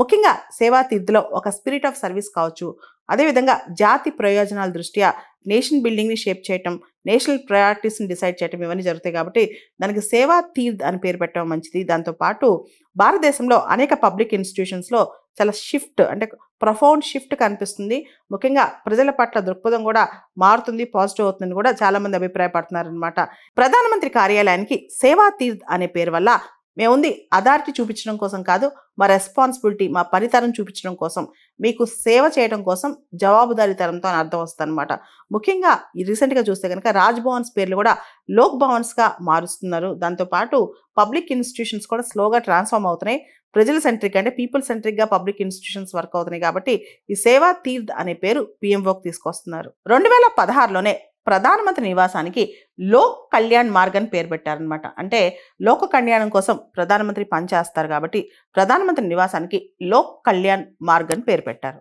ముఖ్యంగా సేవా తీర్థలో ఒక స్పిరిట్ ఆఫ్ సర్వీస్ కావచ్చు, అదేవిధంగా జాతి ప్రయోజనాల దృష్ట్యా నేషన్ బిల్డింగ్ని షేప్ చేయటం, నేషనల్ ప్రయారిటీస్ని డిసైడ్ చేయటం ఇవన్నీ జరుగుతాయి కాబట్టి దానికి సేవా తీర్థ్ అని పేరు పెట్టడం మంచిది. దాంతోపాటు భారతదేశంలో అనేక పబ్లిక్ ఇన్స్టిట్యూషన్స్లో చాలా షిఫ్ట్ అంటే ప్రొఫౌండ్ షిఫ్ట్ కనిపిస్తుంది. ముఖ్యంగా ప్రజల పట్ల దృక్పథం కూడా మారుతుంది, పాజిటివ్ అవుతుందని కూడా చాలామంది అభిప్రాయపడుతున్నారనమాట. ప్రధానమంత్రి కార్యాలయానికి సేవా తీర్థ్ అనే పేరు వల్ల మేముంది అథారిటీ చూపించడం కోసం కాదు, మా రెస్పాన్సిబిలిటీ మా పనితనం చూపించడం కోసం, మీకు సేవ చేయడం కోసం జవాబుదారీతనంతో అని అర్థం వస్తుంది అనమాట. ముఖ్యంగా ఈ రీసెంట్గా చూస్తే కనుక రాజ్ భవన్స్ పేర్లు కూడా లోక్ భవన్స్గా మారుస్తున్నారు. దాంతోపాటు పబ్లిక్ ఇన్స్టిట్యూషన్స్ కూడా స్లోగా ట్రాన్స్ఫార్మ్ అవుతున్నాయి. ప్రజల సెంట్రిక్ అంటే పీపుల్ సెంట్రిక్గా పబ్లిక్ ఇన్స్టిట్యూషన్స్ వర్క్ అవుతున్నాయి కాబట్టి ఈ సేవా తీర్థ్ అనే పేరు పిఎంఓకి తీసుకొస్తున్నారు. 2016లోనే ప్రధానమంత్రి నివాసానికి లోక్ కళ్యాణ్ మార్గ్ అని పేరు పెట్టారనమాట. అంటే లోక కళ్యాణం కోసం ప్రధానమంత్రి పనిచేస్తారు కాబట్టి ప్రధానమంత్రి నివాసానికి లోక్ కళ్యాణ్ మార్గ్ అని పేరు పెట్టారు.